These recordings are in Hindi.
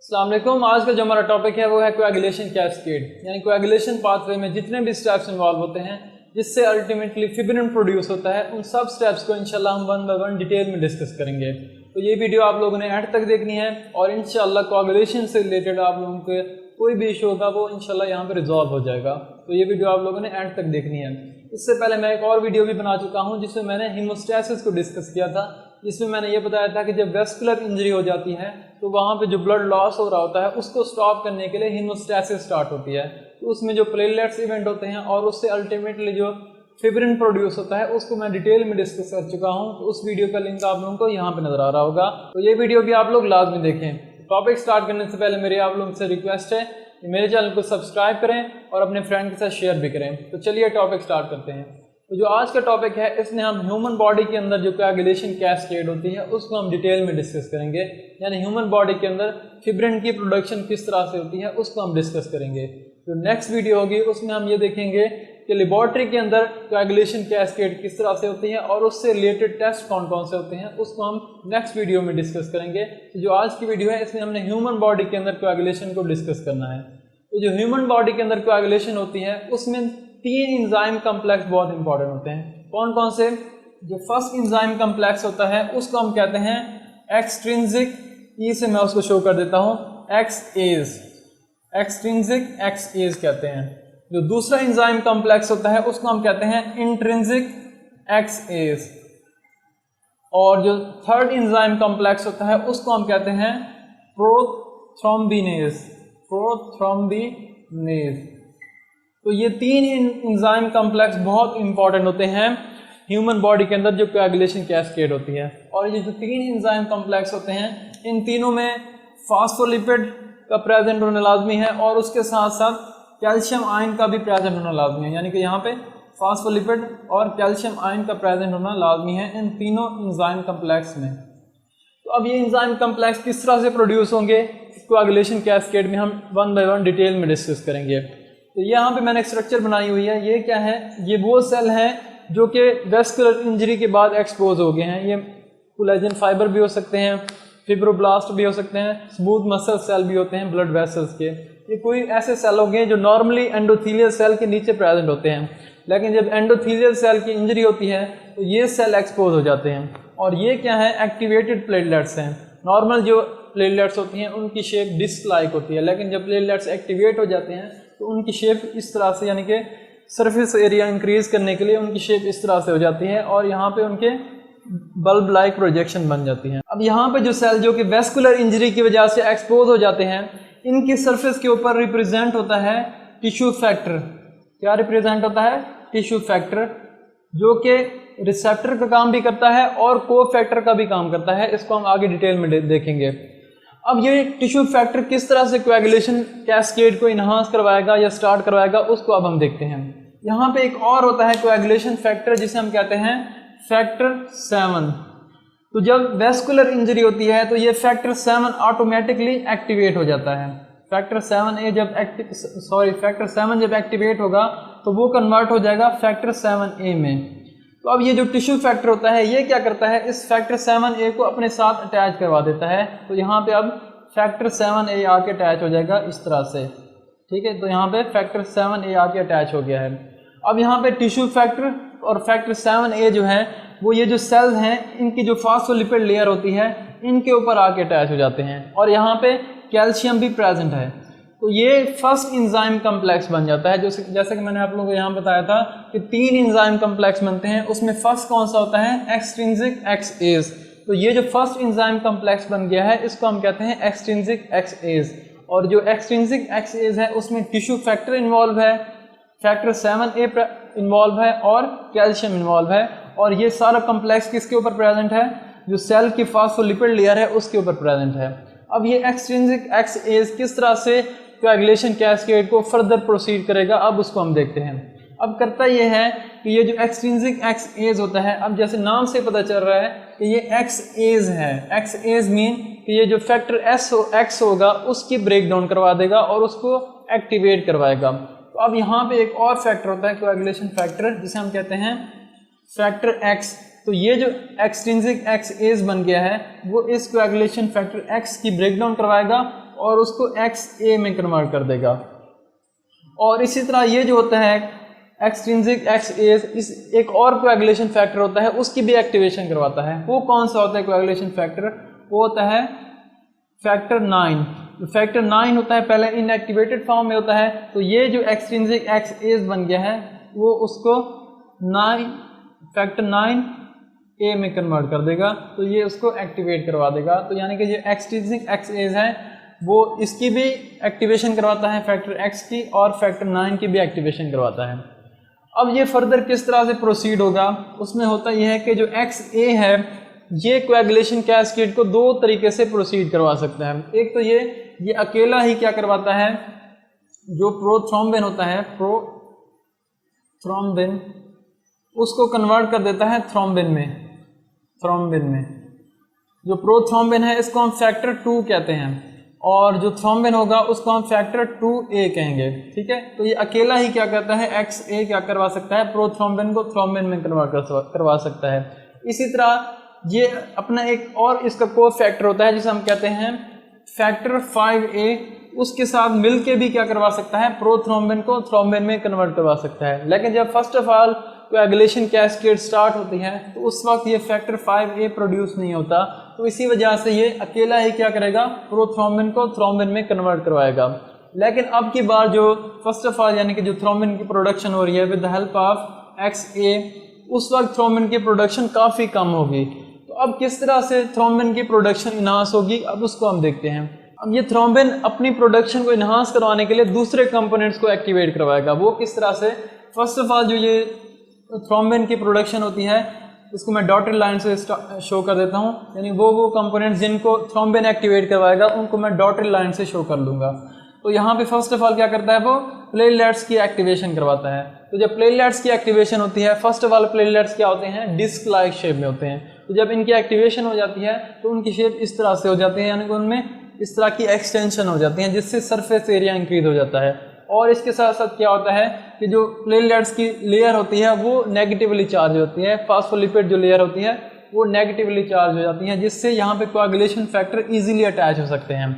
अस्सलाम वालेकुम। आज का जो हमारा टॉपिक है वो है कोएगुलेशन कैस्केड, यानी कोएगुलेशन पाथवे में जितने भी स्टेप्स इन्वॉल्व होते हैं जिससे अल्टीमेटली फिब्रिन प्रोड्यूस होता है, उन सब स्टेप्स को इंशाल्लाह हम वन बाय वन डिटेल में डिस्कस करेंगे। तो ये वीडियो आप लोगों ने एंड तक देखनी है और इंशाल्लाह कोएगुलेशन से रिलेटेड आप लोगों के कोई भी इशू होगा वो इंशाल्लाह यहाँ पे रिजॉल्व हो जाएगा। तो ये वीडियो आप लोगों ने एंड तक देखनी है। इससे पहले मैं एक और वीडियो भी बना चुका हूँ जिसमें मैंने हीमोस्टैसिस को डिस्कस किया था, जिसमें मैंने ये बताया था कि जब वेस्कुलर इंजरी हो जाती है तो वहाँ पे जो ब्लड लॉस हो रहा होता है उसको स्टॉप करने के लिए हीमोस्टैसिस स्टार्ट होती है। तो उसमें जो प्लेटलेट्स इवेंट होते हैं और उससे अल्टीमेटली जो फिब्रिन प्रोड्यूस होता है उसको मैं डिटेल में डिस्कस कर चुका हूँ। तो उस वीडियो का लिंक आप लोगों को यहाँ पे नजर आ रहा होगा, तो ये वीडियो भी आप लोग लाजमी देखें। टॉपिक स्टार्ट करने से पहले मेरी आप लोगों से रिक्वेस्ट है कि मेरे चैनल को सब्सक्राइब करें और अपने फ्रेंड के साथ शेयर भी करें। तो चलिए टॉपिक स्टार्ट करते हैं। तो जो आज का टॉपिक है इसमें हम ह्यूमन बॉडी के अंदर जो कोएगुलेशन कैस्केड होती है उसको हम डिटेल में डिस्कस करेंगे, यानी ह्यूमन बॉडी के अंदर फिब्रिन की प्रोडक्शन किस तरह से होती है उसको हम डिस्कस करेंगे। जो नेक्स्ट वीडियो होगी उसमें हम ये देखेंगे कि लेबोरेटरी के अंदर कोएगुलेशन कैस्केड किस तरह से होती है और उससे रिलेटेड टेस्ट कौन कौन से होते हैं उसको हम नेक्स्ट वीडियो में डिस्कस करेंगे। तो जो आज की वीडियो है इसमें हमने ह्यूमन बॉडी के अंदर कोएगुलेशन को डिस्कस करना है। तो जो ह्यूमन बॉडी के अंदर कोएगुलेशन होती है उसमें 3 एंजाइम कॉम्प्लेक्स बहुत इंपॉर्टेंट होते हैं। कौन कौन से? जो फर्स्ट एंजाइम कॉम्प्लेक्स होता है उसको हम कहते हैं एक्सट्रिंसिक, ई से मैं उसको शो कर देता हूँ, एक्सएज, एक्सट्रिंसिक एक्सएज कहते हैं। जो दूसरा एंजाइम कॉम्प्लेक्स होता है उसको हम कहते हैं इंट्रिंसिक एक्सएज, और जो थर्ड एंजाइम कॉम्प्लेक्स होता है उसको हम कहते हैं प्रोथ्रोम्बिनेज, प्रोथ्रोम्बिनेज। तो ये 3 एंजाइम कॉम्प्लेक्स बहुत इंपॉर्टेंट होते हैं ह्यूमन बॉडी के अंदर जो कोएगुलेशन कैस्केड होती है। और ये जो 3 एंजाइम कॉम्प्लेक्स होते हैं इन तीनों में फास्फोलिपिड का प्रेजेंट होना लाजमी है और उसके साथ साथ कैल्शियम आयन का भी प्रेजेंट होना लाजमी है, यानी कि यहाँ पे फास्फोलिपिड और कैल्शियम आयन का प्रेजेंट होना लाजमी है इन तीनों एंजाइम कॉम्प्लेक्स में। तो अब ये एंजाइम कॉम्प्लेक्स किस तरह से प्रोड्यूस होंगे कोएगुलेशन कैस्केड में हम वन बाय वन डिटेल में डिस्कस करेंगे। तो यहाँ पे मैंने एक स्ट्रक्चर बनाई हुई है। ये क्या है? ये वो सेल हैं जो कि वेस्कुलर इंजरी के बाद एक्सपोज हो गए हैं। ये कोलेजन फाइबर भी हो सकते हैं, फिब्रोब्लास्ट भी हो सकते हैं, स्मूथ मसल सेल भी होते हैं ब्लड वेसल्स के। ये कोई ऐसे सेल हो गए जो नॉर्मली एंडोथेलियल सेल के नीचे प्रेजेंट होते हैं, लेकिन जब एंडोथेलियल सेल की इंजरी होती है तो ये सेल एक्सपोज हो जाते हैं। और ये क्या है? एक्टिवेटेड प्लेटलेट्स हैं। नॉर्मल जो प्लेटलेट्स होती हैं उनकी शेप डिस्क लाइक होती है, लेकिन जब प्लेटलेट्स एक्टिवेट हो जाते हैं तो उनकी शेप इस तरह से, यानी कि सरफेस एरिया इंक्रीज करने के लिए उनकी शेप इस तरह से हो जाती है और यहाँ पे उनके बल्ब लाइक प्रोजेक्शन बन जाती हैं। अब यहाँ पे जो सेल जो कि वेस्कुलर इंजरी की वजह से एक्सपोज हो जाते हैं, इनकी सरफेस के ऊपर रिप्रेजेंट होता है टिश्यू फैक्टर। क्या रिप्रेजेंट होता है? टिश्यू फैक्टर, जो कि रिसेप्टर का काम भी करता है और को फैक्टर का भी काम करता है। इसको हम आगे डिटेल में देखेंगे। अब ये टिश्यू फैक्टर किस तरह से कोएगुलेशन कैस्केड को इन्हांस करवाएगा या स्टार्ट करवाएगा उसको अब हम देखते हैं। यहाँ पे एक और होता है कोएगुलेशन फैक्टर जिसे हम कहते हैं फैक्टर 7। तो जब वेस्कुलर इंजरी होती है तो ये फैक्टर 7 ऑटोमेटिकली एक्टिवेट हो जाता है। फैक्टर 7 जब एक्टिवेट होगा तो वो कन्वर्ट हो जाएगा फैक्टर 7A में। तो अब ये जो टिश्यू फैक्टर होता है ये क्या करता है? इस फैक्टर 7A को अपने साथ अटैच करवा देता है। तो यहाँ पे अब फैक्टर 7A आके अटैच हो जाएगा इस तरह से, ठीक है। तो यहाँ पे फैक्टर 7A आके अटैच हो गया है। अब यहाँ पे टिश्यू फैक्टर और फैक्टर 7A जो है वो ये जो सेल्स हैं इनकी जो फास्फोलिपिड लेयर होती है इनके ऊपर आके अटैच हो जाते हैं और यहाँ पे कैल्शियम भी प्रेजेंट है। तो ये फर्स्ट एंजाइम कॉम्प्लेक्स बन जाता है। जैसे कि मैंने आप लोगों को यहाँ बताया था कि 3 एंजाइम कॉम्प्लेक्स बनते हैं, उसमें फर्स्ट कौन सा होता है? एक्सट्रिंसिक एक्सएज। तो ये जो फर्स्ट एंजाइम कॉम्प्लेक्स बन गया है इसको हम कहते हैं एक्सट्रिंसिक एक्सएज। और जो एक्सट्रिंसिक एक्सएज है उसमें टिश्यू फैक्टर इन्वॉल्व है, फैक्टर 7A इन्वॉल्व है और कैल्शियम इन्वॉल्व है। और ये सारा कॉम्प्लेक्स किसके ऊपर प्रेजेंट है? जो सेल की फास्फोलिपिड लेयर है उसके ऊपर प्रेजेंट है। अब ये एक्सट्रिंसिक एक्सएज किस तरह से कोएगुलेशन कैस्केड को फर्दर प्रोसीड करेगा अब उसको हम देखते हैं। अब करता ये है कि ये जो एक्सट्रिंसिक एक्सएज होता है, अब जैसे नाम से पता चल रहा है कि ये एक्सएज है। एक्सएज मीन कि ये जो फैक्टर एक्स होगा उसकी ब्रेक डाउन करवा देगा और उसको एक्टिवेट करवाएगा। तो अब यहाँ पे एक और फैक्टर होता है कोएगुलेशन फैक्टर जिसे हम कहते हैं फैक्टर एक्स। तो ये जो एक्सट्रिंसिक एक्सएज बन गया है वो इस कोएगुलेशन फैक्टर एक्स की ब्रेकडाउन करवाएगा और उसको XA में कन्वर्ट कर देगा। और इसी तरह ये जो होता है एक्सट्रिंसिक XA, इस एक और कोएगुलेशन फैक्टर होता है, उसकी भी एक्टिवेशन करवाता है। वो कौन सा होता है कोएगुलेशन फैक्टर? वो होता है फैक्टर 9। फैक्टर 9 होता है पहले इनएक्टिवेटेड फॉर्म में होता है, तो ये जो एक्सट्रिंसिक XA बन गया है वो उसको फैक्टर 9A में कन्वर्ट कर देगा, तो ये उसको एक्टिवेट करवा देगा। तो यानी कि जो एक्सट्रिंसिक XA है वो इसकी भी एक्टिवेशन करवाता है फैक्टर X की, और फैक्टर 9 की भी एक्टिवेशन करवाता है। अब ये फर्दर किस तरह से प्रोसीड होगा, उसमें होता यह है कि जो XA है ये कोएगुलेशन कैस्केड को दो तरीके से प्रोसीड करवा सकता है। एक तो ये अकेला ही क्या करवाता है, जो प्रोथ्रोम्बिन होता है, प्रोथ्रोम्बिन, उसको कन्वर्ट कर देता है थ्रोम्बिन में। जो प्रोथ्रोम्बिन है इसको हम फैक्टर 2 कहते हैं, और जो थ्रोम्बिन होगा उसको हम फैक्टर 2A कहेंगे। ठीक है, तो ये अकेला ही क्या करता है, XA क्या करवा सकता है, प्रोथ्रोम्बिन को थ्रोम्बिन में कन्वर्ट करवा सकता है। इसी तरह ये अपना एक और इसका को फैक्टर होता है जिसे हम कहते हैं फैक्टर 5A, उसके साथ मिलके भी क्या करवा सकता है, प्रोथ्रोम्बिन को थ्रोम्बिन में कन्वर्ट करवा सकता है। लेकिन जब first of all coagulation cascade start होती है तो उस वक्त ये फैक्टर 5A प्रोड्यूस नहीं होता, तो इसी वजह से ये अकेला ही क्या करेगा, प्रोथ्रोम्बिन को थ्रोम्बिन में कन्वर्ट करवाएगा। लेकिन अब की बार जो फर्स्ट ऑफ ऑल यानी कि जो थ्रोम्बिन की प्रोडक्शन हो रही है with the help of XA, उस वक्त थ्रोम्बिन की प्रोडक्शन काफ़ी कम होगी। तो अब किस तरह से थ्रोम्बिन की प्रोडक्शन इनहांस होगी, अब उसको हम देखते हैं। अब ये थ्रोम्बिन अपनी प्रोडक्शन को इनहांस करवाने के लिए दूसरे कंपोनेंट्स को एक्टिवेट करवाएगा। वो किस तरह से, फर्स्ट ऑफ ऑल जो ये थ्रोम्बिन की प्रोडक्शन होती है इसको मैं डॉटेड लाइन से शो कर देता हूँ, यानी वो कंपोनेंट्स जिनको थ्रोम्बिन एक्टिवेट करवाएगा उनको मैं डॉटेड लाइन से शो कर लूँगा। तो यहाँ पे फर्स्ट ऑफ ऑल क्या करता है, वो प्लेटलेट्स की एक्टिवेशन करवाता है। तो जब प्लेटलेट्स की एक्टिवेशन होती है, फर्स्ट ऑफ ऑल प्लेटलेट्स क्या होते हैं, डिस्क लाइक शेप में होते हैं। तो जब इनकी एक्टिवेशन हो जाती है तो उनकी शेप इस तरह से हो जाती है, यानी कि उनमें इस तरह की एक्सटेंशन हो जाती है जिससे सरफेस एरिया इंक्रीज हो जाता है। और इसके साथ साथ क्या होता है कि जो प्लेटलेट्स की लेयर होती है वो नेगेटिवली चार्ज होती है, फास्फोलिपिड जो लेयर होती है वो नेगेटिवली चार्ज हो जाती है, जिससे यहाँ पे कोएगुलेशन फैक्टर इजीली अटैच हो सकते हैं।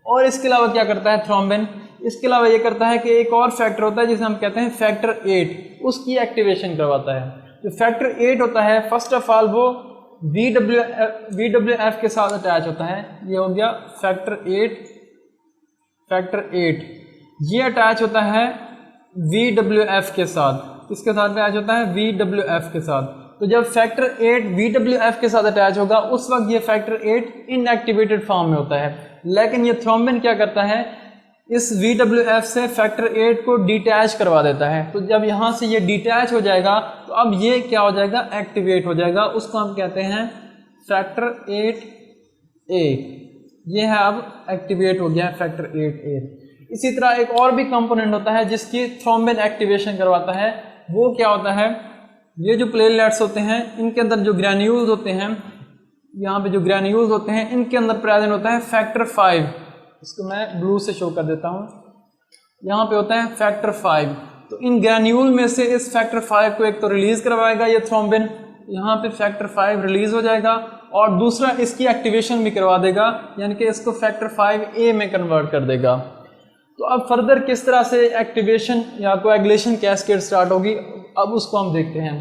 और इसके अलावा क्या करता है थ्रोम्बिन, इसके अलावा ये करता है कि एक और फैक्टर होता है जिसे हम कहते हैं फैक्टर 8, उसकी एक्टिवेशन करवाता है। जो फैक्टर 8 होता है फर्स्ट ऑफ ऑल वो VWF के साथ अटैच होता है। ये हो गया फैक्टर 8 ये अटैच होता है VWF के साथ। इसके साथ अटैच होता है VWF के साथ। तो जब फैक्टर 8 VWF के साथ अटैच होगा उस वक्त ये फैक्टर 8 इनएक्टिवेटेड फॉर्म में होता है। लेकिन ये थ्रोम्बिन क्या करता है, इस VWF से फैक्टर 8 को डिटैच करवा देता है। तो जब यहाँ से ये डिटैच हो जाएगा तो अब ये क्या हो जाएगा, एक्टिवेट हो जाएगा। उसको हम कहते हैं फैक्टर 8A। ये है अब एक्टिवेट हो गया फैक्टर 8A। इसी तरह एक और भी कंपोनेंट होता है जिसकी थ्रोम्बिन एक्टिवेशन करवाता है। वो क्या होता है, ये जो प्लेटलेट्स होते हैं इनके अंदर जो ग्रैन्यूल्स होते हैं, यहाँ पे जो ग्रैन्यूल्स होते हैं इनके अंदर प्रेजेंट होता है फैक्टर 5। इसको मैं ब्लू से शो कर देता हूँ। यहाँ पे होता है फैक्टर 5। तो इन ग्रैन्यूल में से इस फैक्टर 5 को एक तो रिलीज करवाएगा ये थ्रोम्बिन, यहाँ पे फैक्टर 5 रिलीज हो जाएगा, और दूसरा इसकी एक्टिवेशन भी करवा देगा, यानी कि इसको फैक्टर 5A में कन्वर्ट कर देगा। तो अब फर्दर किस तरह से एक्टिवेशन या कोएगुलेशन कैस्केड स्टार्ट होगी, अब उसको हम देखते हैं।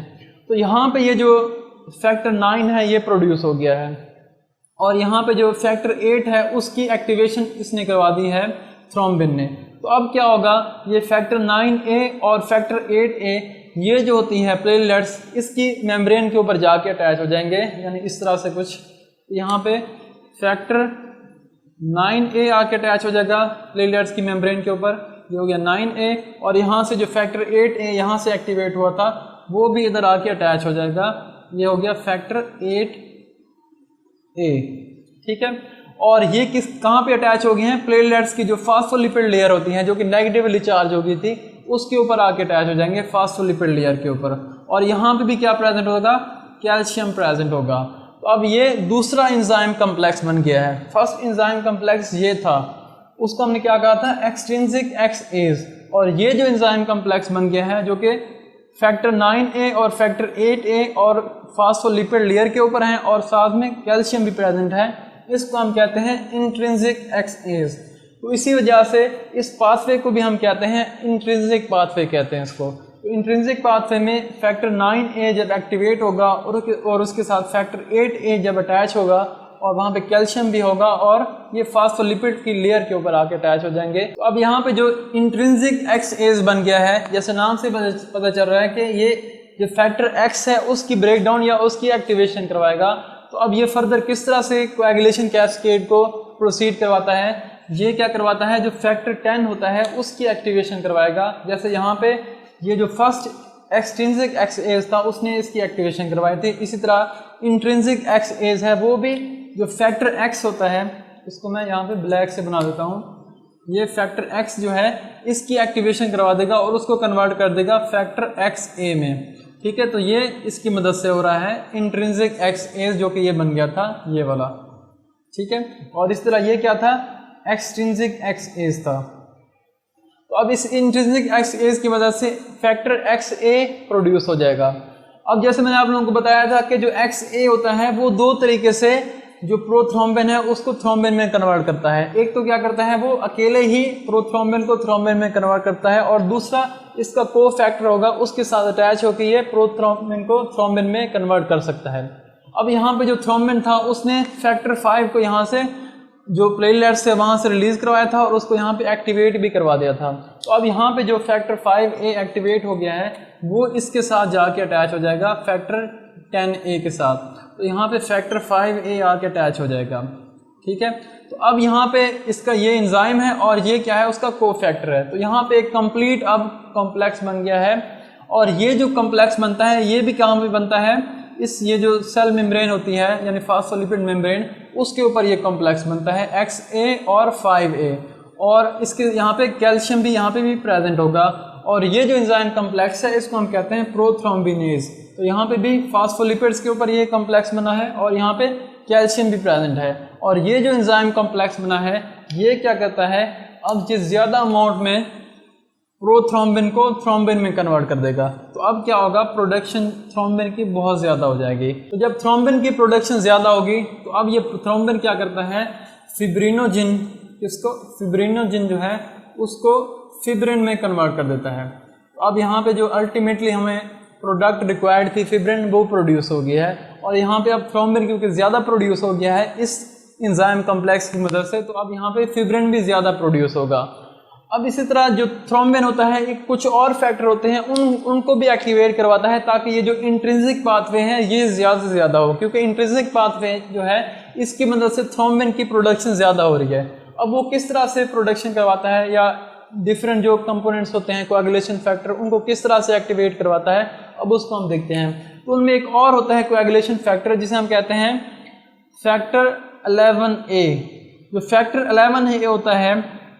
तो यहाँ पे ये जो फैक्टर 9 है ये प्रोड्यूस हो गया है, और यहाँ पे जो फैक्टर 8 है उसकी एक्टिवेशन इसने करवा दी है थ्रोम्बिन ने। तो अब क्या होगा, ये फैक्टर 9A और फैक्टर 8A ये जो होती है प्लेटलेट्स इसकी मेम्ब्रेन के ऊपर जाके अटैच हो जाएंगे, यानी इस तरह से कुछ। यहाँ पे फैक्टर 9A आके अटैच हो जाएगा प्लेटलेट्स की मेम्ब्रेन के ऊपर, ये हो गया 9A, और यहाँ से जो फैक्टर 8A यहाँ से एक्टिवेट हुआ था वो भी इधर आके अटैच हो जाएगा, ये हो गया फैक्टर 8A। ठीक है, और ये कहाँ पे अटैच हो गए हैं, प्लेटलेट्स की जो फास्फोलिपिड लेयर होती है जो कि नेगेटिवली चार्ज हो गई थी उसके ऊपर आके अटैच हो जाएंगे, फास्फोलिपिड लेयर के ऊपर। और यहाँ पे भी क्या प्रेजेंट होगा, कैल्शियम प्रेजेंट होगा। तो अब ये दूसरा एंजाइम कम्प्लेक्स बन गया है। फर्स्ट एंजाइम कम्प्लेक्स ये था, उसको हमने क्या कहा था, एक्सट्रिंसिक XAs, और ये जो एंजाइम कम्प्लेक्स बन गया है जो कि फैक्टर 9A और फैक्टर 8A और फास्फोलिपिड लेयर के ऊपर हैं और साथ में कैल्शियम भी प्रेजेंट है, इसको हम कहते हैं इंट्रिंसिक XAs। तो इसी वजह से इस पाथवे को भी हम कहते हैं इंट्रिंसिक पाथवे कहते हैं इसको। तो इंट्रिंसिक पाथवे में फैक्टर 9A जब एक्टिवेट होगा और उसके साथ फैक्टर 8A जब अटैच होगा और वहाँ पे कैल्शियम भी होगा और ये फास्फोलिपिड की लेयर के ऊपर आके अटैच हो जाएंगे। तो अब यहाँ पे जो इंट्रिंसिक XAs बन गया है, जैसे नाम से पता चल रहा है कि ये जो फैक्टर X है उसकी ब्रेकडाउन या उसकी एक्टिवेशन करवाएगा। तो अब ये फर्दर किस तरह से कोएगुलेशन कैस्केड को प्रोसीड करवाता है, ये क्या करवाता है, जो फैक्टर 10 होता है उसकी एक्टिवेशन करवाएगा। जैसे यहाँ पे ये जो फर्स्ट एक्सट्रिंसिक XAs था उसने इसकी एक्टिवेशन करवाई थी, इसी तरह इंट्रिंसिक XAs है वो भी जो फैक्टर X होता है, इसको मैं यहाँ पे ब्लैक से बना देता हूँ, ये फैक्टर X जो है इसकी एक्टिवेशन करवा देगा और उसको कन्वर्ट कर देगा फैक्टर XA में। ठीक है, तो ये इसकी मदद से हो रहा है इंट्रिंसिक XAs जो कि ये बन गया था ये वाला। ठीक है, और इस तरह ये क्या था, एक्सट्रिंसिक XAs था। तो अब इस इंट्रिंसिक XAs की मदद से फैक्टर XA प्रोड्यूस हो जाएगा। अब जैसे मैंने आप लोगों को बताया था कि जो XA होता है वो दो तरीके से जो प्रोथ्रोम्बिन है उसको थ्रोम्बिन में कन्वर्ट करता है। एक तो क्या करता है, वो अकेले ही प्रोथ्रोम्बिन को थ्रोम्बिन में कन्वर्ट करता है, और दूसरा इसका को फैक्टर होगा उसके साथ अटैच होकर ये प्रोथ्रोम्बिन को थ्रोम्बिन में कन्वर्ट कर सकता है। अब यहाँ पे जो थ्रोम्बिन था उसने फैक्टर 5 को यहाँ से जो प्लेटलेट्स से वहाँ से रिलीज करवाया था और उसको यहाँ पे एक्टिवेट भी करवा दिया था। तो अब यहाँ पे जो फैक्टर 5A एक्टिवेट हो गया है वो इसके साथ जाके अटैच हो जाएगा फैक्टर 10A के साथ। तो यहाँ पे फैक्टर 5A आके अटैच हो जाएगा। ठीक है, तो अब यहाँ पे इसका ये एंजाइम है और ये क्या है, उसका को फैक्टर है। तो यहाँ पे एक कंप्लीट अब कॉम्प्लेक्स बन गया है, और ये जो कॉम्प्लेक्स बनता है ये भी कहाँ पे बनता है, इस ये जो सेल मेम्ब्रेन होती है यानी फास्फोलिपिड मेम्ब्रेन, उसके ऊपर ये कॉम्प्लेक्स बनता है XA और 5A, और इसके यहाँ पे कैल्शियम भी यहाँ पे भी प्रेजेंट होगा। और ये जो एंजाइम कॉम्प्लेक्स है इसको हम कहते हैं प्रोथ्रोम्बिनेज। तो यहाँ पे भी फास्फोलिपिड्स के ऊपर ये कॉम्प्लेक्स बना है और यहाँ पे कैल्शियम भी प्रेजेंट है। और ये जो एंजाइम कॉम्प्लेक्स बना है ये क्या करता है, अब जिस ज़्यादा अमाउंट में प्रोथ्रोम्बिन को थ्रोम्बिन में कन्वर्ट कर देगा। तो अब क्या होगा, प्रोडक्शन थ्रोम्बिन की बहुत ज़्यादा हो जाएगी। तो जब थ्रोम्बिन की प्रोडक्शन ज़्यादा होगी तो अब ये थ्रोम्बिन क्या करता है, फिब्रिनोजिन, इसको फिब्रिनोजिन जो है उसको फिब्रिन में कन्वर्ट कर देता है। तो अब यहाँ पे जो अल्टीमेटली हमें प्रोडक्ट रिक्वायर्ड थी फिब्रिन, वो प्रोड्यूस हो गया है। और यहाँ पे अब थ्रोम्बिन क्योंकि ज़्यादा प्रोड्यूस हो गया है इस एंजाइम कॉम्प्लेक्स की मदद से, तो अब यहाँ पे फिब्रिन भी ज़्यादा प्रोड्यूस होगा। अब इसी तरह जो थ्रोम्बिन होता है एक कुछ और फैक्टर होते हैं उनको भी एक्टिवेट करवाता है ताकि ये जो इंट्रिंसिक पाथवे हैं ये ज़्यादा से ज़्यादा हो, क्योंकि इंट्रिंसिक पाथवे जो है इसकी मदद से थ्रोम्बिन की प्रोडक्शन ज़्यादा हो रही है। अब वो किस तरह से प्रोडक्शन करवाता है या डिफरेंट जो कंपोनेंट्स होते हैं कोएगुलेशन फैक्टर उनको किस तरह से एक्टिवेट करवाता है, अब उसको हम देखते हैं। तो उनमें एक और होता है कोएगुलेशन फैक्टर जिसे हम कहते हैं फैक्टर 11A। जो फैक्टर 11A होता है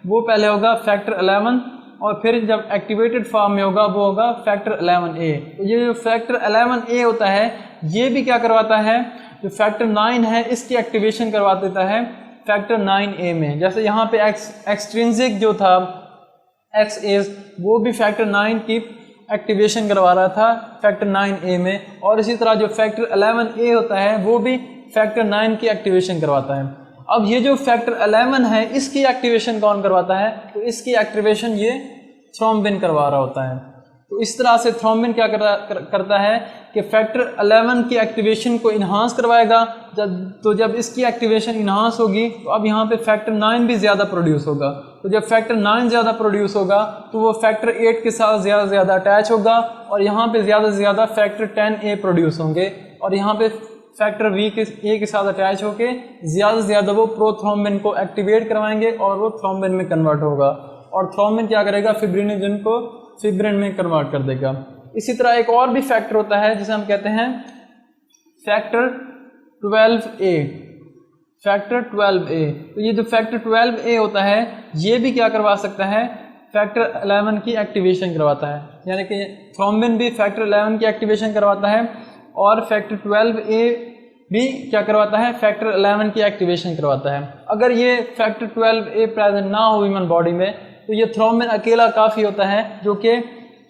वो पहले होगा फैक्टर 11 और फिर जब एक्टिवेटेड फॉर्म में होगा वो होगा फैक्टर 11A। तो ये जो फैक्टर 11A होता है ये भी क्या करवाता है, जो फैक्टर 9 है इसकी एक्टिवेशन करवा देता है फैक्टर 9A में। जैसे यहाँ पे एक्सट्रिंसिक जो था XAs वो भी फैक्टर 9 की एक्टिवेशन करवा रहा था फैक्टर 9A में, और इसी तरह जो फैक्टर 11A होता है वो भी फैक्टर 9 की एक्टिवेशन करवाता है। अब ये जो फैक्टर 11 है इसकी एक्टिवेशन कौन करवाता है, तो इसकी एक्टिवेशन ये थ्रोम्बिन करवा रहा होता है। तो इस तरह से थ्रोम्बिन क्या करता है कि फैक्टर 11 की एक्टिवेशन को इन्हांस करवाएगा। जब इसकी एक्टिवेशन इन्हांस होगी तो अब यहाँ पे फैक्टर 9 भी ज़्यादा प्रोड्यूस होगा। तो जब फैक्टर 9 ज़्यादा प्रोड्यूस होगा तो वो फैक्टर 8 के साथ ज़्यादा से ज़्यादा अटैच होगा और यहाँ पे ज़्यादा से ज़्यादा फैक्टर 10A प्रोड्यूस होंगे, और यहाँ पे फैक्टर A के साथ अटैच होके ज़्यादा से ज़्यादा वो प्रोथ्रोम्बिन को एक्टिवेट करवाएंगे और वो थ्रोम्बिन में कन्वर्ट होगा, और थ्रोम्बिन क्या करेगा, फिब्रिनोजन को फिब्रिन में कन्वर्ट कर देगा। इसी तरह एक और भी फैक्टर होता है जिसे हम कहते हैं फैक्टर 12A। फैक्टर 12A, तो ये जो फैक्टर 12A होता है ये भी क्या करवा सकता है, फैक्टर 11 की एक्टिवेशन करवाता है। यानी कि थ्रोम्बिन भी फैक्टर 11 की एक्टिवेशन करवाता है और फैक्टर 12A भी क्या करवाता है, फैक्टर 11 की एक्टिवेशन करवाता है। अगर ये फैक्टर 12A प्रेजेंट ना हो ह्यूमन बॉडी में तो ये थ्रोम्बिन अकेला काफ़ी होता है जो कि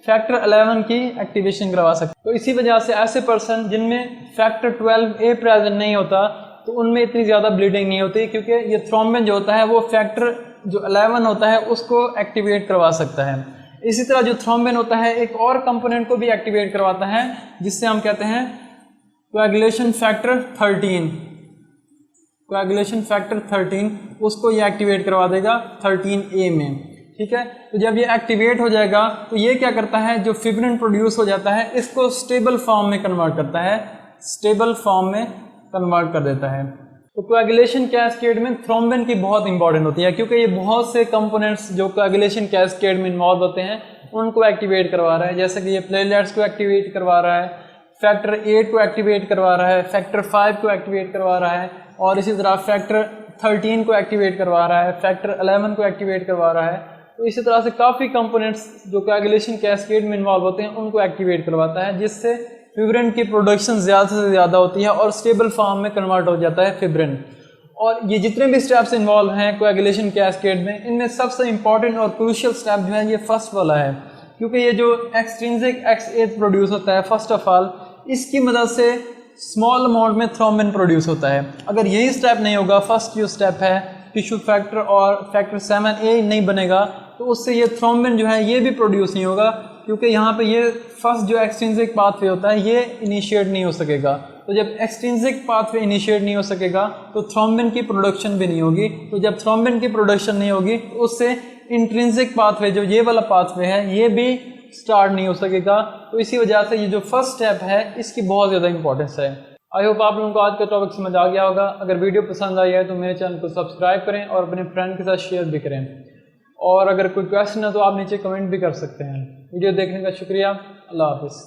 फैक्टर 11 की एक्टिवेशन करवा सकता है। तो इसी वजह से ऐसे पर्सन जिनमें फैक्टर 12A प्रेजेंट नहीं होता तो उनमें इतनी ज़्यादा ब्लीडिंग नहीं होती, क्योंकि ये थ्रोम्बिन जो होता है वो फैक्टर जो 11 होता है उसको एक्टिवेट करवा सकता है। इसी तरह जो थ्रोम्बिन होता है एक और कंपोनेंट को भी एक्टिवेट करवाता है जिससे हम कहते हैं कोएगुलेशन फैक्टर 13। कोएगुलेशन फैक्टर 13 उसको ये एक्टिवेट करवा देगा 13A में, ठीक है। तो जब ये एक्टिवेट हो जाएगा तो ये क्या करता है, जो फिब्रिन प्रोड्यूस हो जाता है इसको स्टेबल फॉर्म में कन्वर्ट करता है, स्टेबल फॉर्म में कन्वर्ट कर देता है। तो कोएगुलेशन कैस्केड में थ्रोम्बिन की बहुत इंपॉर्टेंट होती है क्योंकि ये बहुत से कंपोनेंट्स जो कोएगुलेशन कैस्केड में इन्वॉल्व होते हैं उनको एक्टिवेट करवा रहा है। जैसे कि ये प्लेटलेट्स को एक्टिवेट करवा रहा है, फैक्टर 8 को एक्टिवेट करवा रहा है, फैक्टर 5 को एक्टिवेट करवा रहा है, और इसी तरह फैक्टर 13 को एक्टिवेट करवा रहा है, फैक्टर 11 को एक्टिवेट करवा रहा है। तो इसी तरह से काफ़ी कंपोनेंट्स जो कोएगुलेशन कैस्केड में इन्वॉल्व होते हैं उनको एक्टिवेट करवाता है, जिससे फिब्रिन की प्रोडक्शन ज़्यादा से ज़्यादा होती है और स्टेबल फॉर्म में कन्वर्ट हो जाता है फिब्रिन। और ये जितने भी स्टेप्स इन्वॉल्व हैं कोएगुलेशन कैस्केड में, इनमें सबसे इंपॉर्टेंट और क्रूशियल स्टेप जो है ये फर्स्ट वाला है, क्योंकि ये जो एक्सट्रिंसिक X8 प्रोड्यूस होता है फर्स्ट ऑफ ऑल, इसकी मदद से स्मॉल अमाउंट में थ्रोम्बिन प्रोड्यूस होता है। अगर यही स्टेप नहीं होगा, फर्स्ट जो स्टेप है टिश्यू फैक्टर और फैक्टर 7A नहीं बनेगा, तो उससे ये थ्रोम्बिन जो है ये भी प्रोड्यूस नहीं होगा, क्योंकि यहाँ पे ये फर्स्ट जो एक्सट्रिंसिक पाथवे होता है ये इनिशिएट नहीं हो सकेगा। तो जब एक्सट्रिंसिक पाथवे इनिशिएट नहीं हो सकेगा तो थ्रोम्बिन की प्रोडक्शन भी नहीं होगी। तो जब थ्रोम्बिन की प्रोडक्शन नहीं होगी तो उससे इंट्रिंसिक पाथवे जो ये वाला पाथवे है ये भी स्टार्ट नहीं हो सकेगा। तो इसी वजह से ये जो फर्स्ट स्टेप है इसकी बहुत ज़्यादा इंपॉर्टेंस है। आई होप आप लोगों को आज का टॉपिक समझ आ गया होगा। अगर वीडियो पसंद आई है तो मेरे चैनल को सब्सक्राइब करें और अपने फ्रेंड के साथ शेयर भी करें, और अगर कोई क्वेश्चन है तो आप नीचे कमेंट भी कर सकते हैं। वीडियो देखने का शुक्रिया। अल्लाह हाफिज़।